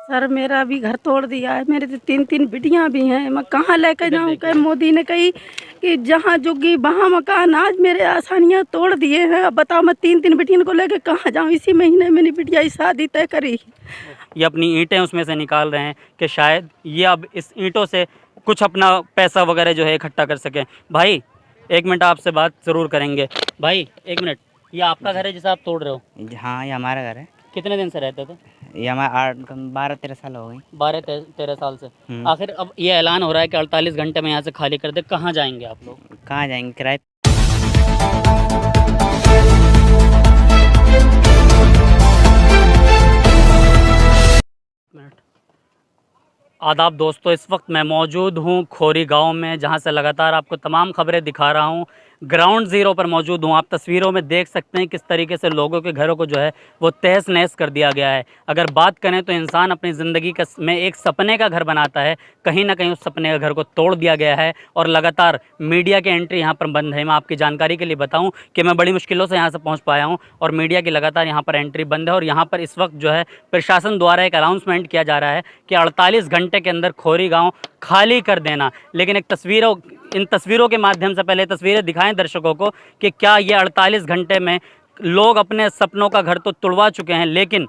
Sir मेरा भी घर तोड़ दिया है। मेरे तो 3 बिटियां भी हैं। मैं कहाँ लेकर जाऊँ? कहीं मोदी ने कही कि जहाँ जुगी वहाँ मकान। आज मेरे आसानियाँ तोड़ दिए हैं। अब बताओ मैं 3 बिटियों को लेकर कहाँ जाऊँ? इसी महीने मेरी बिटिया की शादी तय करी। ये अपनी ईंटें उसमें से निकाल रहे हैं कि शायद ये अब इस ईंटों से कुछ अपना पैसा वगैरह जो है इकट्ठा कर सकें। भाई 1 मिनट आपसे बात ज़रूर करेंगे। भाई 1 मिनट, ये आपका घर है जिसे आप तोड़ रहे हो? हाँ, ये हमारा घर है। कितने दिन से रहते थे? ये हमारा 12-13 साल हो गई। 12-13 साल से। आखिर अब ये ऐलान हो रहा है कि 48 घंटे में यहाँ से खाली कर दे, कहाँ जाएंगे आप लोग? कहाँ जाएंगे? किराए मिनट। आदाब दोस्तों, इस वक्त मैं मौजूद हूँ खोरी गांव में, जहां से लगातार आपको तमाम खबरें दिखा रहा हूँ। ग्राउंड ज़ीरो पर मौजूद हूँ। आप तस्वीरों में देख सकते हैं किस तरीके से लोगों के घरों को जो है वो तहस नहस कर दिया गया है। अगर बात करें तो इंसान अपनी ज़िंदगी का में एक सपने का घर बनाता है, कहीं ना कहीं उस सपने का घर को तोड़ दिया गया है और लगातार मीडिया की एंट्री यहाँ पर बंद है। मैं आपकी जानकारी के लिए बताऊँ कि मैं बड़ी मुश्किलों से यहाँ से पहुँच पाया हूँ और मीडिया की लगातार यहाँ पर एंट्री बंद है। और यहाँ पर इस वक्त जो है प्रशासन द्वारा एक अनाउंसमेंट किया जा रहा है कि 48 घंटे के अंदर खोरी गाँव खाली कर देना। लेकिन इन तस्वीरों के माध्यम से पहले तस्वीरें दिखाएं दर्शकों को कि क्या ये 48 घंटे में लोग अपने सपनों का घर तो तुड़वा चुके हैं, लेकिन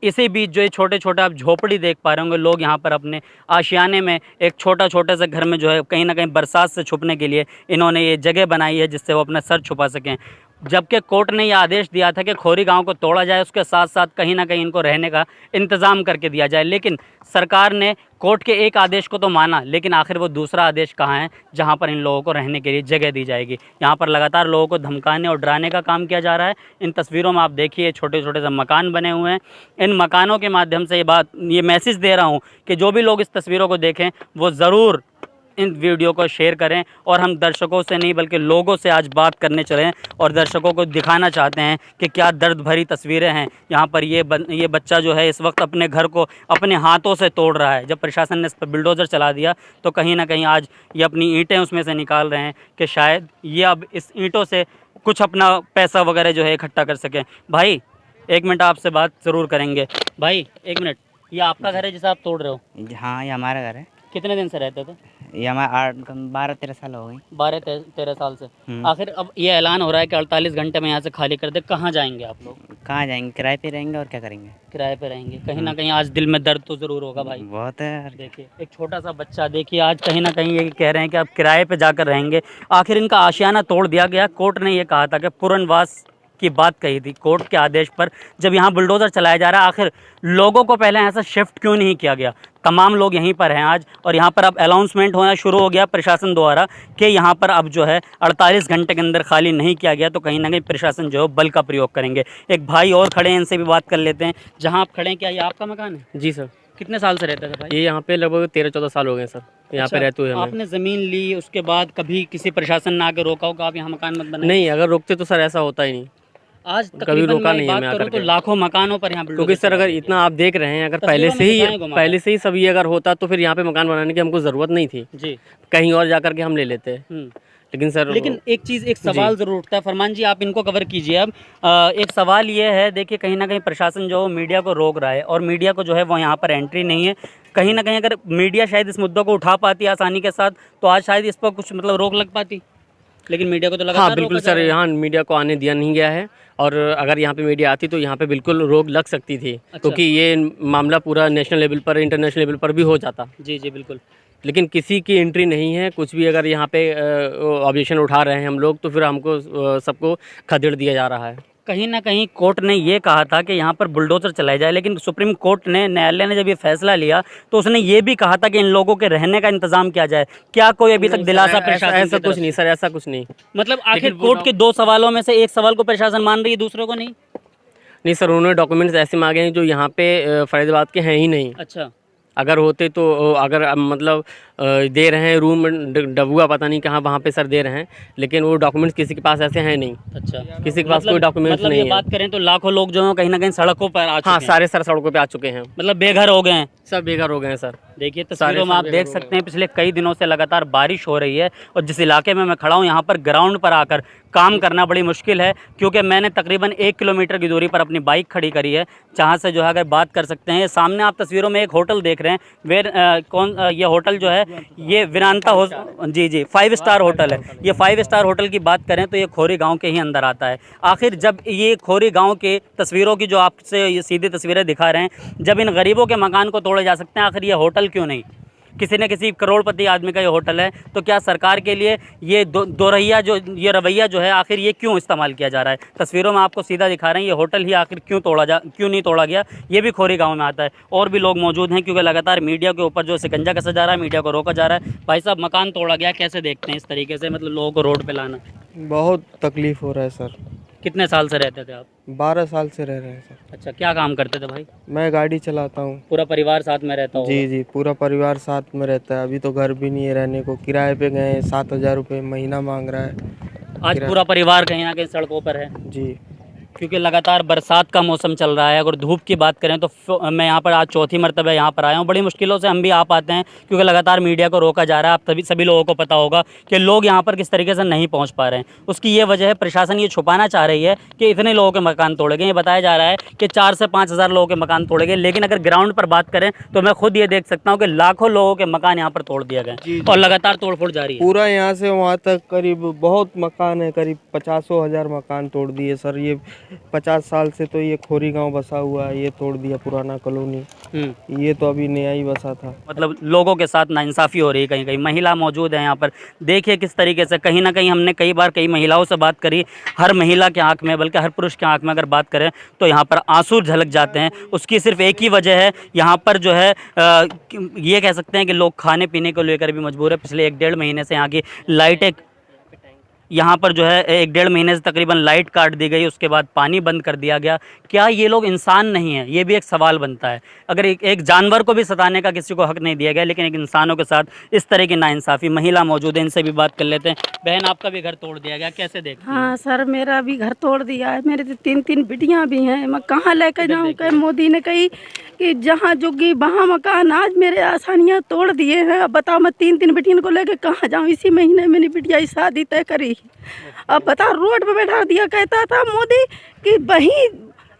इसी बीच जो ये छोटे छोटे आप झोपड़ी देख पा रहे होंगे, लोग यहाँ पर अपने आशियाने में एक छोटे से घर में जो है कहीं ना कहीं बरसात से छुपने के लिए इन्होंने ये जगह बनाई है जिससे वो अपना सर छुपा सकें। जबकि कोर्ट ने यह आदेश दिया था कि खोरी गांव को तोड़ा जाए, उसके साथ साथ कहीं ना कहीं इनको रहने का इंतज़ाम करके दिया जाए। लेकिन सरकार ने कोर्ट के एक आदेश को तो माना, लेकिन आखिर वो दूसरा आदेश कहाँ है जहां पर इन लोगों को रहने के लिए जगह दी जाएगी। यहां पर लगातार लोगों को धमकाने और डराने का काम किया जा रहा है। इन तस्वीरों में आप देखिए छोटे से मकान बने हुए हैं। इन मकानों के माध्यम से ये मैसेज दे रहा हूँ कि जो भी लोग इस तस्वीरों को देखें वो ज़रूर इन वीडियो को शेयर करें। और हम दर्शकों से नहीं बल्कि लोगों से आज बात करने चले और दर्शकों को दिखाना चाहते हैं कि क्या दर्द भरी तस्वीरें हैं। यहाँ पर ये बच्चा जो है इस वक्त अपने घर को अपने हाथों से तोड़ रहा है। जब प्रशासन ने इस पर बिल्डोज़र चला दिया तो कहीं ना कहीं आज ये अपनी ईंटें उसमें से निकाल रहे हैं कि शायद ये अब इस ईंटों से कुछ अपना पैसा वगैरह जो है इकट्ठा कर सकें। भाई 1 मिनट आपसे बात ज़रूर करेंगे। भाई 1 मिनट, ये आपका घर है जिसे आप तोड़ रहे हो? हाँ, ये हमारा घर है। कितने दिन से रहते थे? ये हमारा 12-13 साल हो गई। 12-13 साल से। आखिर अब ये ऐलान हो रहा है कि 48 घंटे में यहाँ से खाली कर दे, कहाँ जाएंगे आप लोग? कहाँ जाएंगे? किराए पे रहेंगे और क्या करेंगे? किराए पे रहेंगे। कहीं ना कहीं आज दिल में दर्द तो ज़रूर होगा भाई। बहुत है। देखिए एक छोटा सा बच्चा, देखिए आज कहीं ना कहीं ये कह रहे हैं कि आप किराए पे जाकर रहेंगे। आखिर इनका आशियाना तोड़ दिया गया। कोर्ट ने ये कहा था कि पुनर्वास की बात कही थी। कोर्ट के आदेश पर जब यहाँ बुलडोज़र चलाया जा रहा है, आखिर लोगों को पहले ऐसा शिफ्ट क्यों नहीं किया गया? तमाम लोग यहीं पर हैं आज और यहाँ पर अब अनाउंसमेंट होना शुरू हो गया प्रशासन द्वारा कि यहाँ पर अब जो है 48 घंटे के अंदर खाली नहीं किया गया तो कहीं ना कहीं प्रशासन जो है बल का प्रयोग करेंगे। एक भाई और खड़े हैं, इनसे भी बात कर लेते हैं। जहाँ आप खड़े हैं, क्या ये आपका मकान है? जी सर। कितने साल से रहते थे भाई? ये यहाँ पे लगभग 13-14 साल हो गए सर, यहाँ अच्छा, पे रहते हुए हमें। आपने ज़मीन ली, उसके बाद कभी किसी प्रशासन ने आके रोका होगा आप यहाँ मकान मत बनाइए? नहीं, अगर रोकते तो सर ऐसा होता ही नहीं। आज कभी रोका नहीं है। मैं करूँ तो लाखों मकानों पर यहाँ क्योंकि सर अगर इतना आप देख रहे हैं, अगर पहले से ही सब ये अगर होता तो फिर यहाँ पे मकान बनाने की हमको ज़रूरत नहीं थी जी, कहीं और जाकर के हम ले लेते। लेकिन सर एक सवाल जरूर उठता है। फरमान जी आप इनको कवर कीजिए। अब एक सवाल ये है, देखिए कहीं ना कहीं प्रशासन जो मीडिया को रोक रहा है और मीडिया को जो है वो यहाँ पर एंट्री नहीं है। कहीं ना कहीं अगर मीडिया शायद इस मुद्दों को उठा पाती आसानी के साथ तो आज शायद इस पर कुछ मतलब रोक लग पाती, लेकिन मीडिया को तो लगा। हाँ बिल्कुल सर, यहाँ मीडिया को आने दिया नहीं गया है और अगर यहाँ पे मीडिया आती तो यहाँ पे बिल्कुल रोक लग सकती थी। अच्छा। क्योंकि ये मामला पूरा नेशनल लेवल पर, इंटरनेशनल लेवल पर भी हो जाता। जी जी बिल्कुल। लेकिन किसी की एंट्री नहीं है। कुछ भी अगर यहाँ पे ऑब्जेक्शन उठा रहे हैं हम लोग तो फिर हमको सबको खदेड़ दिया जा रहा है। कहीं ना कहीं कोर्ट ने ये कहा था कि यहाँ पर बुलडोज़र चलाए जाए, लेकिन सुप्रीम कोर्ट ने, न्यायालय ने जब ये फैसला लिया तो उसने ये भी कहा था कि इन लोगों के रहने का इंतजाम किया जाए। क्या कोई अभी तक दिलासा प्रशासन? ऐसा कुछ नहीं सर, ऐसा कुछ नहीं। मतलब आखिर कोर्ट के 2 सवालों में से एक सवाल को प्रशासन मान रही है, दूसरों को नहीं? नहीं सर, उन्होंने डॉक्यूमेंट्स ऐसे मांगे हैं जो यहाँ पे फरीदाबाद के हैं ही नहीं। अच्छा, अगर होते तो अगर मतलब दे रहे हैं रूम डबुआ पता नहीं कहाँ वहाँ पे सर दे रहे हैं, लेकिन वो डॉक्यूमेंट्स किसी के पास ऐसे हैं नहीं। अच्छा, किसी के पास कोई डॉक्यूमेंट्स नहीं है। बात करें तो लाखों लोग जो हैं कहीं ना कहीं सड़कों पर आ चुके हैं। हाँ, सारे सर सड़कों पे आ चुके हैं। मतलब बेघर हो गए हैं। सब बेघर हो गए हैं सर। देखिए तस्वीरों में आप देख सकते हैं पिछले कई दिनों से लगातार बारिश हो रही है और जिस इलाके में मैं खड़ा हूँ यहाँ पर ग्राउंड पर आकर काम करना बड़ी मुश्किल है, क्योंकि मैंने तकरीबन 1 किलोमीटर की दूरी पर अपनी बाइक खड़ी करी है, जहाँ से जो है अगर बात कर सकते हैं। सामने आप तस्वीरों में एक होटल देख रहे हैं, ये होटल जो है ये वीरांता जी 5 स्टार होटल है। ये 5 स्टार होटल की बात करें तो ये खोरी गाँव के ही अंदर आता है। आखिर जब ये खोरी गाँव के तस्वीरों की जो आपसे ये सीधी तस्वीरें दिखा रहे हैं, जब इन गरीबों के मकान को तोड़े जा सकते हैं, आखिर ये होटल क्यों नहीं? किसी न किसी करोड़पति आदमी का ये होटल है, तो क्या सरकार के लिए ये ये रवैया जो है आखिर ये क्यों इस्तेमाल किया जा रहा है? तस्वीरों में आपको सीधा दिखा रहे हैं, ये होटल ही आखिर क्यों नहीं तोड़ा गया? ये भी खोरी गांव में आता है। और भी लोग मौजूद हैं, क्योंकि लगातार मीडिया के ऊपर जो शिकंजा कसा जा रहा है, मीडिया को रोका जा रहा है। भाई साहब, मकान तोड़ा गया, कैसे देखते हैं इस तरीके से, मतलब लोगों को रोड पर लाना? बहुत तकलीफ हो रहा है सर। कितने साल से रहते थे आप? 12 साल से रह रहे हैं सर। अच्छा, क्या काम करते थे भाई? मैं गाड़ी चलाता हूँ। पूरा परिवार साथ में रहता होगा? जी जी, पूरा परिवार साथ में रहता है। अभी तो घर भी नहीं है रहने को, किराए पे गए, 7,000 रुपये महीना मांग रहा है। आज पूरा परिवार कहीं ना कहीं सड़कों पर है, जी, क्योंकि लगातार बरसात का मौसम चल रहा है। अगर धूप की बात करें तो मैं यहाँ पर आज चौथी मरतबा यहाँ पर आया हूँ। बड़ी मुश्किलों से हम भी आ पाते हैं, क्योंकि लगातार मीडिया को रोका जा रहा है। आप सभी लोगों को पता होगा कि लोग यहाँ पर किस तरीके से नहीं पहुँच पा रहे हैं। उसकी ये वजह है, प्रशासन ये छुपाना चाह रही है कि इतने लोगों के मकान तोड़े गए। ये बताया जा रहा है कि 4 से 5 हज़ार लोगों के मकान तोड़े गए, लेकिन अगर ग्राउंड पर बात करें तो मैं खुद ये देख सकता हूँ कि लाखों लोगों के मकान यहाँ पर तोड़ दिए गए और लगातार तोड़फोड़ जारी है। पूरा यहाँ से वहाँ तक करीब बहुत मकान है, करीब 50,000 मकान तोड़ दिए सर। ये 50 साल से तो ये खोरी गांव बसा हुआ है, ये तोड़ दिया पुराना कॉलोनी। ये तो अभी नया ही बसा था। मतलब लोगों के साथ नाइंसाफ़ी हो रही है। कहीं कहीं महिला मौजूद है यहाँ पर, देखिए किस तरीके से। कहीं ना कहीं हमने कई बार कई महिलाओं से बात करी, हर महिला के आंख में, बल्कि हर पुरुष के आंख में अगर बात करें तो यहाँ पर आंसू झलक जाते हैं। उसकी सिर्फ एक ही वजह है, यहाँ पर जो है ये कह सकते हैं कि लोग खाने पीने को लेकर भी मजबूर है। पिछले 1-1.5 महीने से यहाँ की लाइटें, यहाँ पर जो है 1-1.5 महीने से तकरीबन लाइट काट दी गई, उसके बाद पानी बंद कर दिया गया। क्या ये लोग इंसान नहीं हैं? ये भी एक सवाल बनता है। अगर एक जानवर को भी सताने का किसी को हक नहीं दिया गया, लेकिन एक इंसानों के साथ इस तरह की नाइंसाफ़ी। महिला मौजूद है, इनसे भी बात कर लेते हैं। बहन, आपका भी घर तोड़ दिया गया, कैसे देखते हैं? हाँ सर, मेरा भी घर तोड़ दिया है। मेरे 3 बिटियां भी हैं, मैं कहाँ लेकर जाऊँ? कहीं मोदी ने कही कि जहाँ जुगी वहाँ मकान, आज मेरे आसानियाँ तोड़ दिए हैं। अब बताओ, मैं 3 बिटियों को लेकर कहाँ जाऊँ? इसी महीने मेरी बिटिया की शादी तय करी। अब बताओ, रोड पे बैठा दिया। कहता था मोदी कि वहीं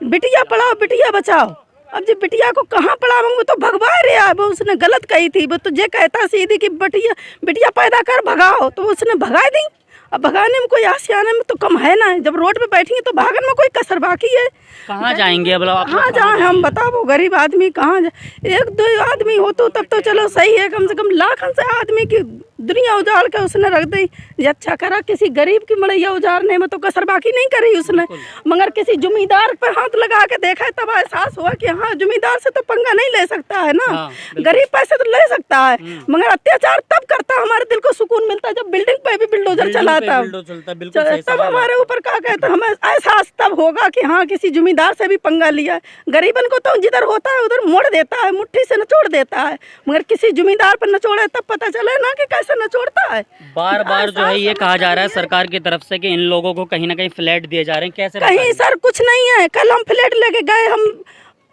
बिटिया पढ़ाओ बिटिया बचाओ। अब जब बिटिया को कहाँ पढ़ाऊंगी? वो तो भगवा रहा है। वो उसने गलत कही थी। वो तो ये कहता सीधी कि बिटिया पैदा कर भगाओ, तो उसने भगा दी। अब भगाने में कोई आसियाने में तो कम है ना। जब रोड पे बैठेंगे तो भागने में कोई कसर बाकी है? कहाँ जाएंगे? अब कहाँ जाए हम? बताओ, वो गरीब आदमी कहाँ जाए? 1-2 आदमी हो तो तब तो चलो सही है, कम से कम लाखों से आदमी की दुनिया उजाड़ के उसने रख दी। ये अच्छा करा, किसी गरीब की मड़ैया उजाड़ने में तो कसर बाकी नहीं करी उसने। मगर किसी जमींदार पर हाथ लगा के देखा है, तब एहसास हुआ कि हाँ, जमींदार से तो पंगा नहीं ले सकता है ना। गरीब पैसे तो ले सकता है, मगर अत्याचार तब करता। हमारे दिल को सुकून मिलता है जब बिल्डिंग पे भी बिल्डोजर चलाता। तब हमारे ऊपर क्या कहते, हमें एहसास तब होगा कि हाँ, किसी जमींदार से भी पंगा लिया। गरीबन को तो जिधर होता है उधर मोड़ देता है, मुट्ठी से नचोड़ देता है, मगर किसी जमींदार पर नचोड़े तब पता चले ना कि कैसे नचोड़ता है। बार बार जो है ये कहा जा रहा है सरकार की तरफ से कि इन लोगों को कहीं ना कहीं फ्लैट दिए जा रहे हैं, कैसे? कहीं सर कुछ नहीं है। कल हम फ्लैट लेके गए, हम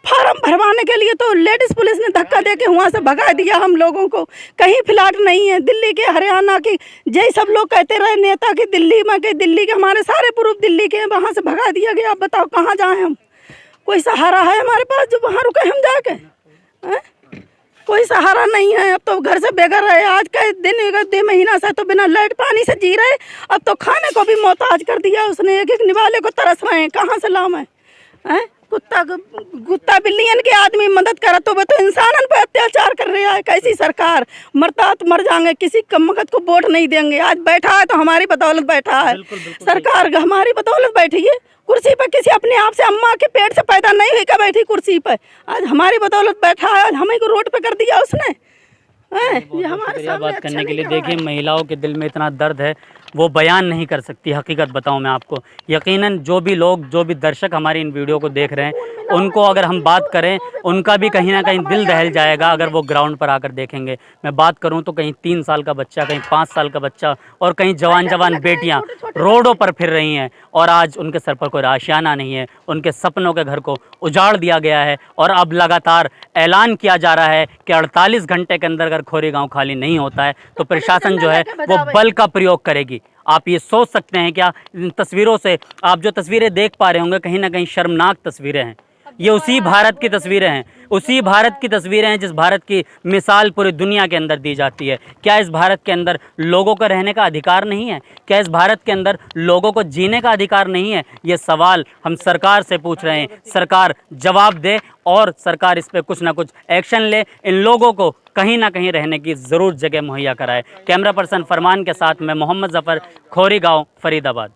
फार्म भरवाने के लिए, तो लेडीज पुलिस ने धक्का देके वहाँ से भगा दिया हम लोगों को। कहीं फ्लैट नहीं है। दिल्ली के, हरियाणा के, जय सब लोग कहते रहे नेता कि दिल्ली में के, दिल्ली के हमारे सारे प्रूफ दिल्ली के, वहाँ से भगा दिया गया। अब बताओ कहाँ जाएं हम? कोई सहारा है हमारे पास जो वहाँ रुके हम जाके? कोई सहारा नहीं है। अब तो घर से बेघर रहे। आज का दिन 1 महीना से तो बिना लाइट पानी से जी रहे। अब तो खाने को भी मोहताज कर दिया उसने। एक निवाले को तरस रहे हैं, कहाँ से लाऊं मैं? कुत्ता बिल्लियन के आदमी मदद करा तो वो तो इंसानन पे अत्याचार कर रहा है। कैसी सरकार? मरता तो मर जाएंगे, किसी कमगत को वोट नहीं देंगे। आज बैठा है तो हमारी बदौलत बैठा है। सरकार हमारी बदौलत बैठी है कुर्सी पर। किसी अपने आप से अम्मा के पेट से पैदा नहीं हुई का बैठी कुर्सी पर, आज हमारी बदौलत बैठा है। आज हमें को रोड पे कर दिया उसने। हैं, बहुत ये बहुत हमारे शुक्रिया सामने बात अच्छा करने के नहीं लिए। करा है। देखिए महिलाओं के दिल में इतना दर्द है, वो बयान नहीं कर सकती। हकीकत बताऊं मैं आपको, यकीनन जो भी लोग, जो भी दर्शक हमारी इन वीडियो को देख रहे हैं, उनको अगर हम बात करें, उनका भी कहीं ना कहीं दिल दहल जाएगा अगर वो ग्राउंड पर आकर देखेंगे। मैं बात करूं तो कहीं 3 साल का बच्चा, कहीं 5 साल का बच्चा और कहीं जवान जवान बेटियां रोडों पर फिर रही हैं और आज उनके सर पर कोई आशियाना नहीं है। उनके सपनों के घर को उजाड़ दिया गया है और अब लगातार ऐलान किया जा रहा है कि 48 घंटे के अंदर अगर खोरी गांव खाली नहीं होता है तो प्रशासन जो है वो बल का प्रयोग करेगी। आप ये सोच सकते हैं क्या? इन तस्वीरों से आप जो तस्वीरें देख पा रहे होंगे, कहीं ना कहीं शर्मनाक तस्वीरें हैं। ये उसी भारत की तस्वीरें हैं, उसी भारत की तस्वीरें हैं जिस भारत की मिसाल पूरी दुनिया के अंदर दी जाती है। क्या इस भारत के अंदर लोगों का रहने का अधिकार नहीं है? क्या इस भारत के अंदर लोगों को जीने का अधिकार नहीं है? ये सवाल हम सरकार से पूछ रहे हैं। सरकार जवाब दे और सरकार इस पर कुछ ना कुछ एक्शन ले, इन लोगों को कहीं ना कहीं रहने की ज़रूर जगह मुहैया कराए। कैमरा पर्सन फरमान के साथ मैं मोहम्मद ज़फ़र, खोरी गाँव, फरीदाबाद।